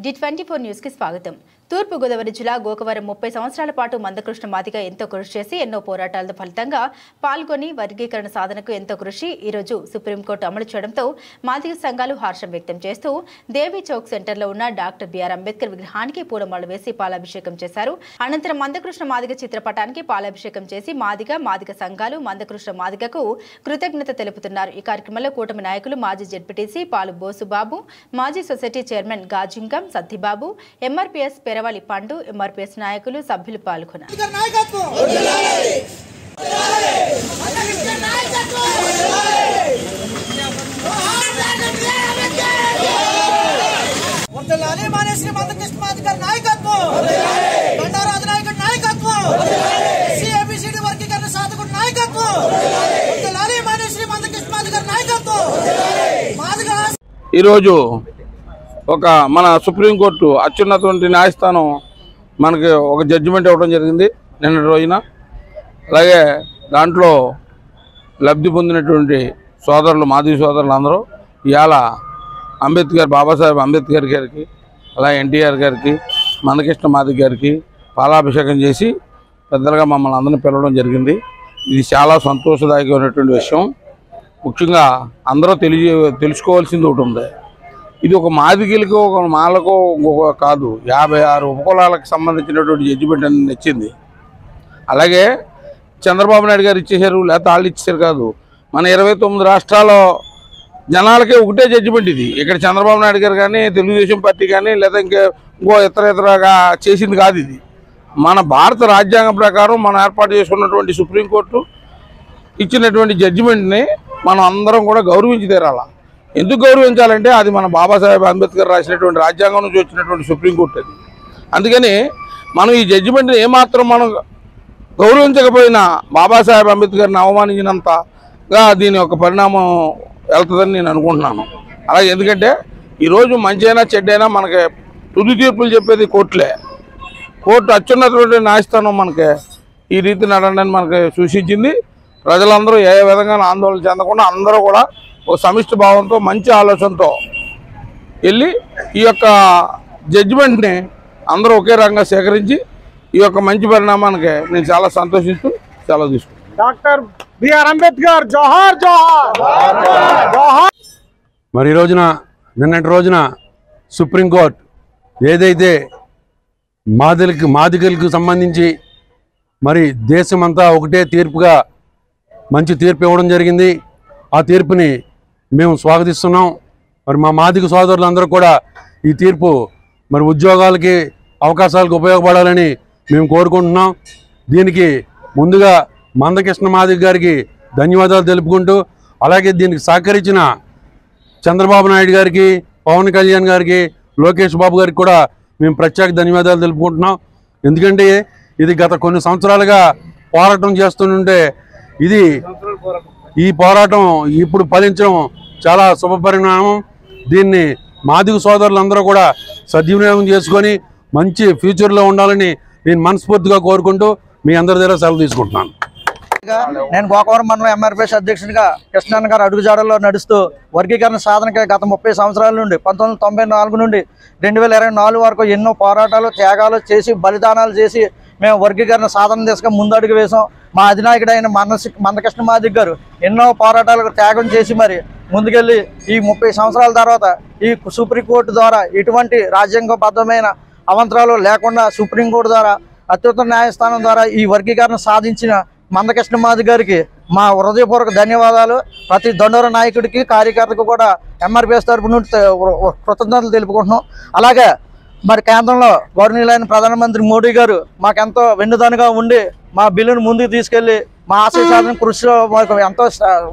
D24 news కి స్వాగతం. తూర్పు గోదావరి జిల్లా గోకవరం 30 సంవత్సరాల పాటు మందకృష్ణ మాదిగ ఎంతో కృషి చేసి ఎన్నో పోరాటాల ఫలితంగా పాల్గొని వర్గీకరణ సాధనకు ఎంతో కృషి ఈ రోజు సుప్రీంకోర్టు అమలు చేయడంతో మాదిగ సంఘాలు హర్షం వ్యక్తం చేస్తూ దేవి చౌక్ సెంటర్లో ఉన్న డాక్టర్ బిఆర్ అంబేద్కర్ విగ్రహానికి పూలమాల వేసి పాలాభిషేకం చేశారు. అనంతరం మందకృష్ణ మాదిగ చిత్రపటానికి పాలాభిషేకం చేసి మాదిగ సంఘాలు మందకృష్ణ మాదిగకు కృతజ్ఞత తెలుపుతున్నారు. ఈ కార్యక్రమంలో కూటమి నాయకులు మాజీ జెడ్పీటీసీ పాలు బోసుబాబు, మాజీ సొసైటీ చైర్మన్ గాజింగం సత్తిబాబు, ఎంఆర్పీఎస్ పెరవలి పండు, ఎంఆర్పీఎస్ నాయకులు సభ్యులు పాల్గొన్నారు. ఈరోజు ఒక మన సుప్రీంకోర్టు అత్యున్నతమైన న్యాయస్థానం మనకి ఒక జడ్జిమెంట్ ఇవ్వడం జరిగింది నిన్న రోజున. అలాగే దాంట్లో లబ్ధి పొందినటువంటి సోదరులు మాదిగ సోదరులు అందరూ ఇవాళ అంబేద్కర్ బాబాసాహెబ్ అంబేద్కర్ గారికి, అలాగే ఎన్టీఆర్ గారికి, మందకృష్ణ మాదిగ గారికి పాలాభిషేకం చేసి పెద్దలుగా మమ్మల్ని అందరినీ పిలవడం జరిగింది. ఇది చాలా సంతోషదాయకమైనటువంటి విషయం. ముఖ్యంగా అందరూ తెలుసుకోవాల్సింది ఒకటి ఉంది. ఇది ఒక మాదిగలకు ఒక మాలకు కాదు, 56 ఉపకులాలకు సంబంధించినటువంటి జడ్జిమెంట్ అని నచ్చింది. అలాగే చంద్రబాబు నాయుడు గారు ఇచ్చేశారు, లేకపోతే వాళ్ళు ఇచ్చేసారు కాదు, మన 29 రాష్ట్రాల జనాలకే ఒకటే జడ్జిమెంట్ ఇది. ఇక్కడ చంద్రబాబు నాయుడు గారు కానీ, తెలుగుదేశం పార్టీ కానీ, లేదా ఇంకో ఇతరగా చేసింది కాదు. ఇది మన భారత రాజ్యాంగం ప్రకారం మనం ఏర్పాటు చేసుకున్నటువంటి సుప్రీంకోర్టు ఇచ్చినటువంటి జడ్జిమెంట్ని మనం అందరం కూడా గౌరవించి తీరాల. ఎందుకు గౌరవించాలంటే అది మన బాబాసాహెబ్ అంబేద్కర్ రాసినటువంటి రాజ్యాంగం నుంచి వచ్చినటువంటి సుప్రీంకోర్టు అది. అందుకని మనం ఈ జడ్జిమెంట్ని ఏమాత్రం మనం గౌరవించకపోయినా బాబాసాహెబ్ అంబేద్కర్ని అవమానించినంతగా దీని యొక్క పరిణామం వెళ్తుందని నేను అనుకుంటున్నాను. అలాగే ఎందుకంటే ఈరోజు మంచైనా చెడ్డైనా మనకి తుది తీర్పులు చెప్పేది కోర్టులే. కోర్టు అత్యున్నతమైన న్యాయస్థానం మనకి ఈ రీతి నడవడానికి మనకి సూచించింది. ప్రజలందరూ ఏ విధంగా ఆందోళన చెందకుండా అందరూ కూడా ఒక సమిష్టి భావంతో మంచి ఆలోచనతో వెళ్ళి ఈ యొక్క జడ్జిమెంట్ని అందరూ ఒకే రకంగా సేకరించి ఈ యొక్క మంచి పరిణామానికి నేను చాలా సంతోషిస్తూ సెలవు తీసుకుంటాను. డాక్టర్ బిఆర్ అంబేద్కర్ జోహార్ జోహార్ జోహార్. మరి ఈ రోజున నిన్నటి రోజున సుప్రీంకోర్టు ఏదైతే మాదిగలకు సంబంధించి మరి దేశమంతా ఒకటే తీర్పుగా మంచి తీర్పు ఇవ్వడం జరిగింది. ఆ తీర్పుని మేము స్వాగతిస్తున్నాం. మరి మా మాదిగ సోదరులందరూ కూడా ఈ తీర్పు మరి ఉద్యోగాలకి అవకాశాలకు ఉపయోగపడాలని మేము కోరుకుంటున్నాం. దీనికి ముందుగా మందకృష్ణ మాదిగ గారికి ధన్యవాదాలు తెలుపుకుంటూ, అలాగే దీనికి సహకరించిన చంద్రబాబు నాయుడు గారికి, పవన్ కళ్యాణ్ గారికి, లోకేష్ బాబు గారికి కూడా మేము ప్రత్యేక ధన్యవాదాలు తెలుపుకుంటున్నాం. ఎందుకంటే ఇది గత కొన్ని సంవత్సరాలుగా పోరాటం చేస్తుంటే ఈ పోరాటం ఇప్పుడు ఫలించడం చాలా శుభపరిణామం. దీన్ని మాదిగ సోదరులందరూ కూడా సద్వినియోగం చేసుకొని మంచి ఫ్యూచర్లో ఉండాలని నేను మనస్ఫూర్తిగా కోరుకుంటూ మీ అందరి దగ్గర సెలవు తీసుకుంటున్నాను. నేను గోకవరం మండలం ఎంఆర్పీఎస్ అధ్యక్షునిగా కృష్ణన్న గారు అడుగుజాడల్లో నడుస్తూ వర్గీకరణ సాధనకి గత 30 సంవత్సరాల నుండి 1994 నుండి 2024 వరకు ఎన్నో పోరాటాలు త్యాగాలు చేసి బలిదానాలు చేసి మేము వర్గీకరణ సాధన దిశగా ముందడుగు వేసాం. మా అధినాయకుడైన మందకృష్ణ మాదిగ గారు ఎన్నో పోరాటాలకు త్యాగం చేసి మరి ముందుకెళ్ళి ఈ 30 సంవత్సరాల తర్వాత ఈ సుప్రీంకోర్టు ద్వారా ఎటువంటి రాజ్యాంగబద్ధమైన అవంతరాలు లేకుండా సుప్రీంకోర్టు ద్వారా అత్యున్నత న్యాయస్థానం ద్వారా ఈ వర్గీకరణ సాధించిన మందకృష్ణ మాదిగ గారికి మా హృదయపూర్వక ధన్యవాదాలు. ప్రతి దండోర నాయకుడికి కార్యకర్తకు కూడా ఎంఆర్పీఎస్ తరపు నుండి కృతజ్ఞతలు తెలుపుకుంటున్నాం. అలాగే మరి కేంద్రంలో గౌరవనీయులైన ప్రధానమంత్రి మోడీ గారు మాకెంతో వెన్నుదన్నుగా ఉండి మా బిల్లును ముందుకు తీసుకెళ్లి మా ఆశయ సాధన కృషిలో మాకు ఎంతో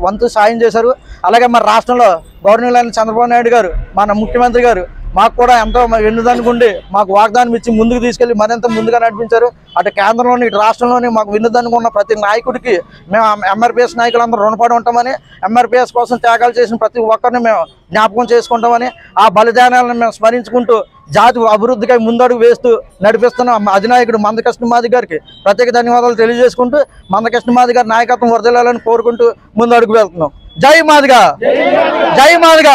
వంతు సాయం చేశారు. అలాగే మరి రాష్ట్రంలో గౌరవనీయులైన చంద్రబాబు నాయుడు గారు మన ముఖ్యమంత్రి గారు మాకు కూడా ఎంతో వెన్నుదన్నుగుండి మాకు వాగ్దానం ఇచ్చి ముందుకు తీసుకెళ్లి మరింత ముందుగా నడిపించారు. అటు కేంద్రంలోని ఇటు రాష్ట్రంలోని మాకు వెన్నుదన్నుగున్న ప్రతి నాయకుడికి మేము ఎంఆర్పీఎస్ నాయకులందరూ రుణపడి ఉంటామని, ఎంఆర్పీఎస్ కోసం త్యాగాలు చేసిన ప్రతి ఒక్కరిని మేము జ్ఞాపకం చేసుకుంటామని, ఆ బలిదానాలను మేము స్మరించుకుంటూ జాతి అభివృద్ధికై ముందడుగు వేస్తూ నడిపిస్తున్న అధినాయకుడు మందకృష్ణ మాదిగ గారికి ప్రత్యేక ధన్యవాదాలు తెలియజేసుకుంటూ మందకృష్ణ మాదిగ గారి నాయకత్వం వర్ధిల్లాలని కోరుకుంటూ ముందడుగు వెళ్తున్నాం. జై మాదిగ, జై మాదిగ.